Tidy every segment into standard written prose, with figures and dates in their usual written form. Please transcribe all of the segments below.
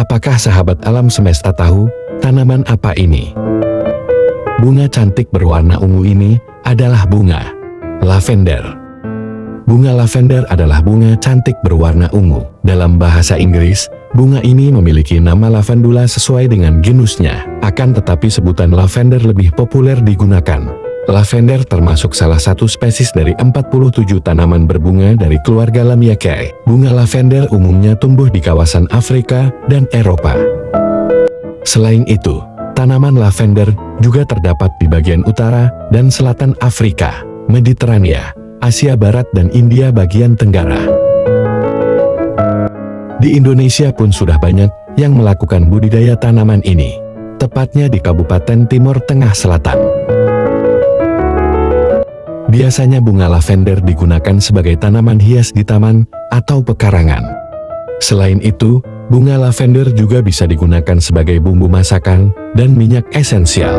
Apakah sahabat alam semesta tahu tanaman apa ini? Bunga cantik berwarna ungu ini adalah bunga lavender. Bunga lavender adalah bunga cantik berwarna ungu. Dalam bahasa Inggris, bunga ini memiliki nama lavandula sesuai dengan genusnya. Akan tetapi sebutan lavender lebih populer digunakan. Lavender termasuk salah satu spesies dari 47 tanaman berbunga dari keluarga Lamiaceae. Bunga lavender umumnya tumbuh di kawasan Afrika dan Eropa. Selain itu, tanaman lavender juga terdapat di bagian utara dan selatan Afrika, Mediterania, Asia Barat dan India bagian tenggara. Di Indonesia pun sudah banyak yang melakukan budidaya tanaman ini, tepatnya di Kabupaten Timur Tengah Selatan. Biasanya bunga lavender digunakan sebagai tanaman hias di taman atau pekarangan. Selain itu, bunga lavender juga bisa digunakan sebagai bumbu masakan dan minyak esensial.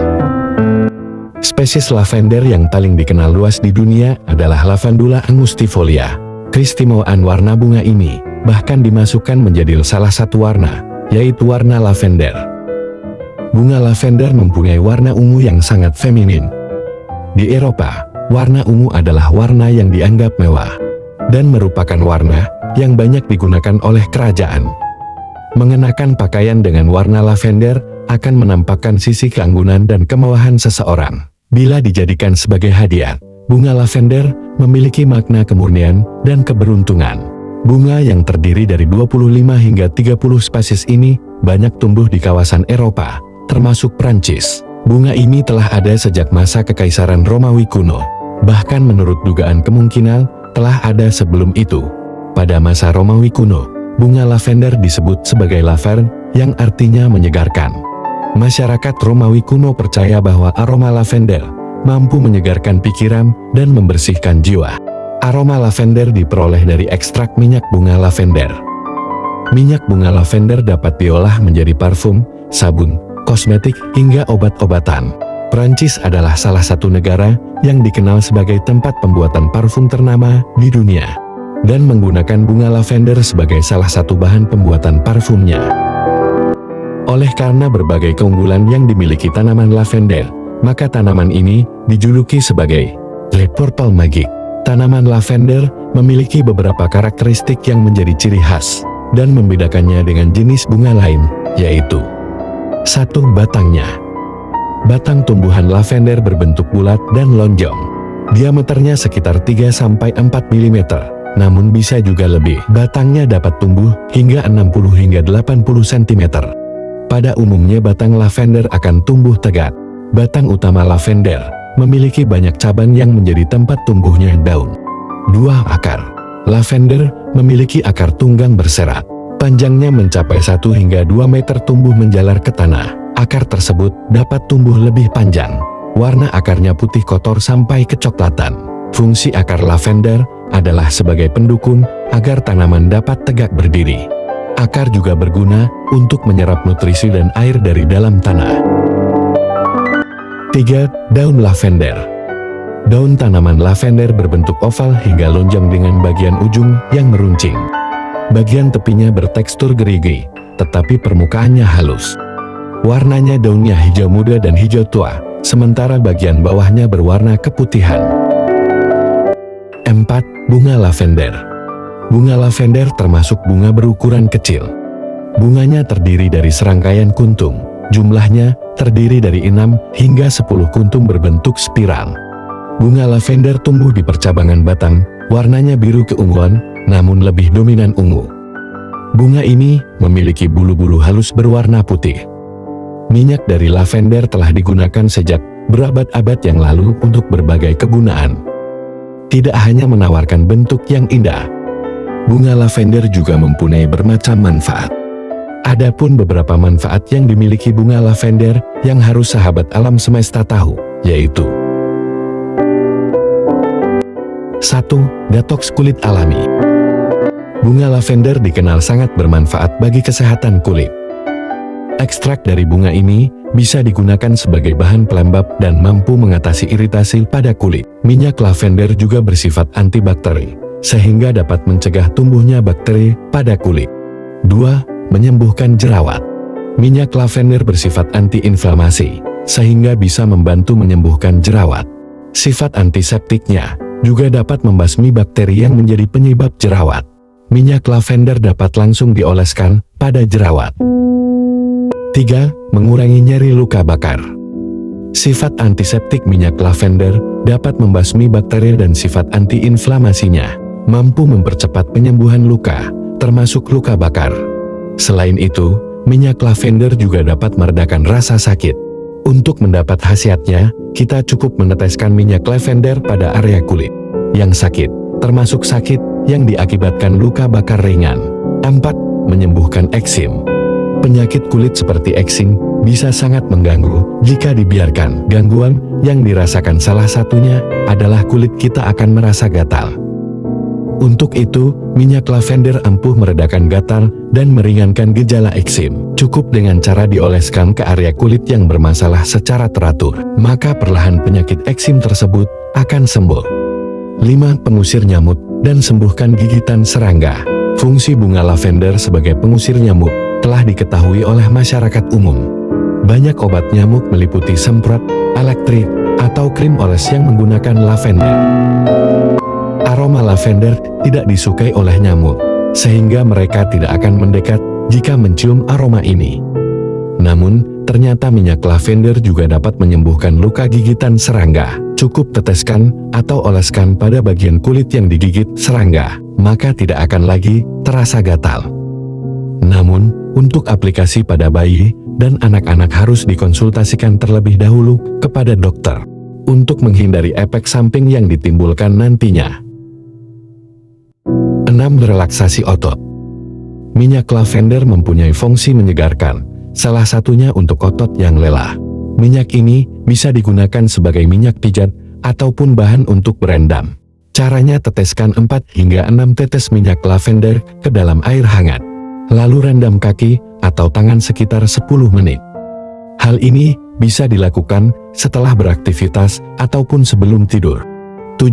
Spesies lavender yang paling dikenal luas di dunia adalah Lavandula angustifolia. Keistimewaan warna bunga ini bahkan dimasukkan menjadi salah satu warna, yaitu warna lavender. Bunga lavender mempunyai warna ungu yang sangat feminin. Di Eropa, warna ungu adalah warna yang dianggap mewah dan merupakan warna yang banyak digunakan oleh kerajaan. Mengenakan pakaian dengan warna lavender akan menampakkan sisi keanggunan dan kemewahan seseorang. Bila dijadikan sebagai hadiah, bunga lavender memiliki makna kemurnian dan keberuntungan. Bunga yang terdiri dari 25 hingga 30 spesies ini banyak tumbuh di kawasan Eropa, termasuk Prancis. Bunga ini telah ada sejak masa Kekaisaran Romawi kuno. Bahkan menurut dugaan kemungkinan telah ada sebelum itu. Pada masa Romawi kuno, bunga lavender disebut sebagai lavern, yang artinya menyegarkan. Masyarakat Romawi kuno percaya bahwa aroma lavender mampu menyegarkan pikiran dan membersihkan jiwa. Aroma lavender diperoleh dari ekstrak minyak bunga lavender. Minyak bunga lavender dapat diolah menjadi parfum, sabun, kosmetik, hingga obat-obatan. Prancis adalah salah satu negara yang dikenal sebagai tempat pembuatan parfum ternama di dunia, dan menggunakan bunga lavender sebagai salah satu bahan pembuatan parfumnya. Oleh karena berbagai keunggulan yang dimiliki tanaman lavender, maka tanaman ini dijuluki sebagai Black Purple Magic. Tanaman lavender memiliki beberapa karakteristik yang menjadi ciri khas dan membedakannya dengan jenis bunga lain, yaitu 1. Batangnya. Batang tumbuhan lavender berbentuk bulat dan lonjong. Diameternya sekitar 3-4 mm, namun bisa juga lebih. Batangnya dapat tumbuh hingga 60 hingga 80 cm. Pada umumnya batang lavender akan tumbuh tegak. Batang utama lavender memiliki banyak cabang yang menjadi tempat tumbuhnya daun. 2. Akar. Lavender memiliki akar tunggang berserat. Panjangnya mencapai 1 hingga 2 meter tumbuh menjalar ke tanah. Akar tersebut dapat tumbuh lebih panjang. Warna akarnya putih kotor sampai kecoklatan. Fungsi akar lavender adalah sebagai pendukung agar tanaman dapat tegak berdiri. Akar juga berguna untuk menyerap nutrisi dan air dari dalam tanah. 3. Daun lavender. Daun tanaman lavender berbentuk oval hingga lonjong dengan bagian ujung yang meruncing. Bagian tepinya bertekstur gerigi, tetapi permukaannya halus. Warnanya daunnya hijau muda dan hijau tua, sementara bagian bawahnya berwarna keputihan. 4. Bunga lavender. Bunga lavender termasuk bunga berukuran kecil. Bunganya terdiri dari serangkaian kuntum. Jumlahnya terdiri dari 6 hingga 10 kuntum berbentuk spiral. Bunga lavender tumbuh di percabangan batang, warnanya biru keunguan, namun lebih dominan ungu. Bunga ini memiliki bulu-bulu halus berwarna putih. Minyak dari lavender telah digunakan sejak berabad-abad yang lalu untuk berbagai kegunaan. Tidak hanya menawarkan bentuk yang indah, bunga lavender juga mempunyai bermacam manfaat. Adapun beberapa manfaat yang dimiliki bunga lavender yang harus sahabat alam semesta tahu, yaitu 1. Detoks kulit alami. Bunga lavender dikenal sangat bermanfaat bagi kesehatan kulit. Ekstrak dari bunga ini bisa digunakan sebagai bahan pelembab dan mampu mengatasi iritasi pada kulit. Minyak lavender juga bersifat antibakteri, sehingga dapat mencegah tumbuhnya bakteri pada kulit. 2. menyembuhkan jerawat. Minyak lavender bersifat anti-inflamasi, sehingga bisa membantu menyembuhkan jerawat. Sifat antiseptiknya juga dapat membasmi bakteri yang menjadi penyebab jerawat. Minyak lavender dapat langsung dioleskan pada jerawat. 3. Mengurangi nyeri luka bakar. Sifat antiseptik minyak lavender dapat membasmi bakteri dan sifat antiinflamasinya mampu mempercepat penyembuhan luka, termasuk luka bakar. Selain itu, minyak lavender juga dapat meredakan rasa sakit. Untuk mendapat khasiatnya, kita cukup meneteskan minyak lavender pada area kulit yang sakit, termasuk sakit yang diakibatkan luka bakar ringan. 4. Menyembuhkan eksim. Penyakit kulit seperti eksim bisa sangat mengganggu jika dibiarkan. Gangguan yang dirasakan salah satunya adalah kulit kita akan merasa gatal. Untuk itu, minyak lavender ampuh meredakan gatal dan meringankan gejala eksim. Cukup dengan cara dioleskan ke area kulit yang bermasalah secara teratur, maka perlahan penyakit eksim tersebut akan sembuh. 5. Pengusir nyamuk dan sembuhkan gigitan serangga. Fungsi bunga lavender sebagai pengusir nyamuk telah diketahui oleh masyarakat umum. Banyak obat nyamuk meliputi semprot, elektrik, atau krim oles yang menggunakan lavender. Aroma lavender tidak disukai oleh nyamuk, sehingga mereka tidak akan mendekat jika mencium aroma ini. Namun, ternyata minyak lavender juga dapat menyembuhkan luka gigitan serangga. Cukup teteskan atau oleskan pada bagian kulit yang digigit serangga, maka tidak akan lagi terasa gatal. Namun, untuk aplikasi pada bayi dan anak-anak harus dikonsultasikan terlebih dahulu kepada dokter untuk menghindari efek samping yang ditimbulkan nantinya. 6. Relaksasi otot. Minyak lavender mempunyai fungsi menyegarkan, salah satunya untuk otot yang lelah. Minyak ini bisa digunakan sebagai minyak pijat ataupun bahan untuk berendam. Caranya, teteskan 4 hingga 6 tetes minyak lavender ke dalam air hangat. Lalu rendam kaki atau tangan sekitar 10 menit. Hal ini bisa dilakukan setelah beraktivitas ataupun sebelum tidur. 7.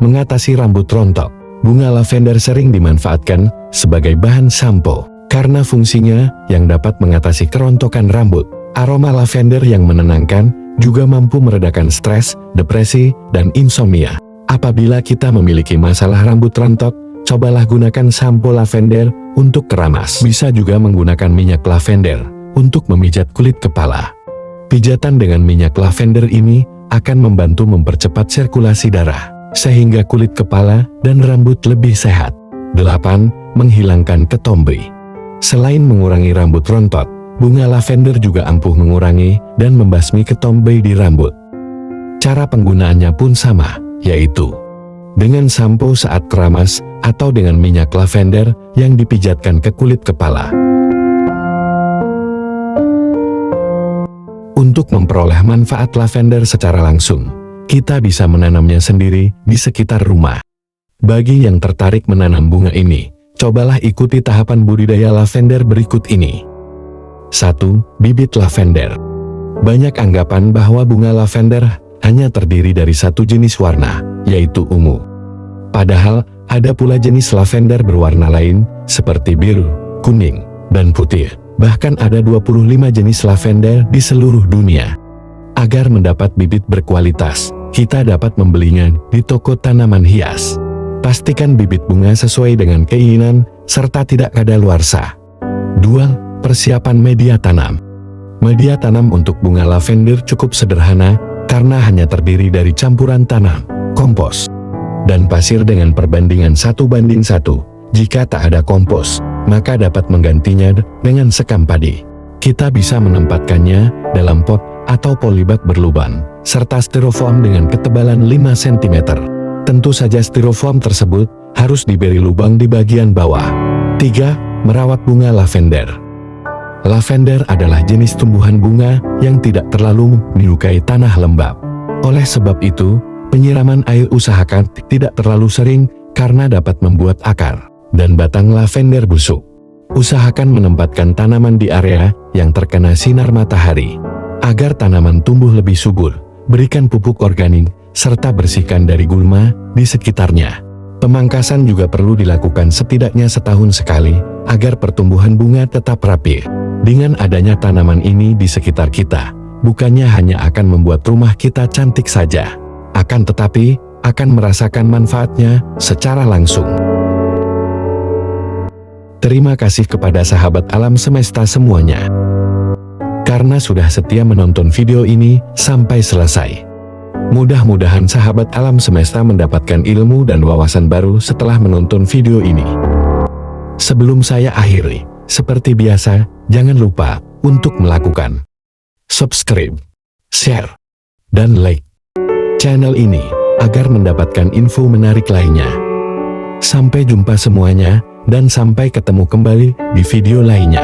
Mengatasi rambut rontok. Bunga lavender sering dimanfaatkan sebagai bahan sampo karena fungsinya yang dapat mengatasi kerontokan rambut. Aroma lavender yang menenangkan juga mampu meredakan stres, depresi, dan insomnia. Apabila kita memiliki masalah rambut rontok, cobalah gunakan sampo lavender untuk keramas. Bisa juga menggunakan minyak lavender untuk memijat kulit kepala. Pijatan dengan minyak lavender ini akan membantu mempercepat sirkulasi darah, sehingga kulit kepala dan rambut lebih sehat. 8. Menghilangkan ketombe. Selain mengurangi rambut rontok, bunga lavender juga ampuh mengurangi dan membasmi ketombe di rambut. Cara penggunaannya pun sama, yaitu dengan sampo saat keramas atau dengan minyak lavender yang dipijatkan ke kulit kepala. Untuk memperoleh manfaat lavender secara langsung, kita bisa menanamnya sendiri di sekitar rumah. Bagi yang tertarik menanam bunga ini, cobalah ikuti tahapan budidaya lavender berikut ini. 1. Bibit lavender. Banyak anggapan bahwa bunga lavender hanya terdiri dari satu jenis warna, yaitu ungu. Padahal, ada pula jenis lavender berwarna lain, seperti biru, kuning, dan putih. Bahkan ada 25 jenis lavender di seluruh dunia. Agar mendapat bibit berkualitas, kita dapat membelinya di toko tanaman hias. Pastikan bibit bunga sesuai dengan keinginan, serta tidak kadaluarsa. 2. Persiapan media tanam. Media tanam untuk bunga lavender cukup sederhana, karena hanya terdiri dari campuran tanam, kompos, dan pasir dengan perbandingan 1:1. Jika tak ada kompos, maka dapat menggantinya dengan sekam padi. Kita bisa menempatkannya dalam pot atau polybag berlubang, serta styrofoam dengan ketebalan 5 cm. Tentu saja styrofoam tersebut harus diberi lubang di bagian bawah. 3. Merawat bunga lavender. Lavender adalah jenis tumbuhan bunga yang tidak terlalu menyukai tanah lembab. Oleh sebab itu, penyiraman air usahakan tidak terlalu sering karena dapat membuat akar dan batang lavender busuk. Usahakan menempatkan tanaman di area yang terkena sinar matahari. Agar tanaman tumbuh lebih subur, berikan pupuk organik, serta bersihkan dari gulma di sekitarnya. Pemangkasan juga perlu dilakukan setidaknya setahun sekali, agar pertumbuhan bunga tetap rapi. Dengan adanya tanaman ini di sekitar kita, bukannya hanya akan membuat rumah kita cantik saja, akan tetapi akan merasakan manfaatnya secara langsung. Terima kasih kepada sahabat alam semesta semuanya, karena sudah setia menonton video ini sampai selesai. Mudah-mudahan sahabat alam semesta mendapatkan ilmu dan wawasan baru setelah menonton video ini. Sebelum saya akhiri, seperti biasa, jangan lupa untuk melakukan subscribe, share, dan like channel ini agar mendapatkan info menarik lainnya. Sampai jumpa semuanya, dan sampai ketemu kembali di video lainnya.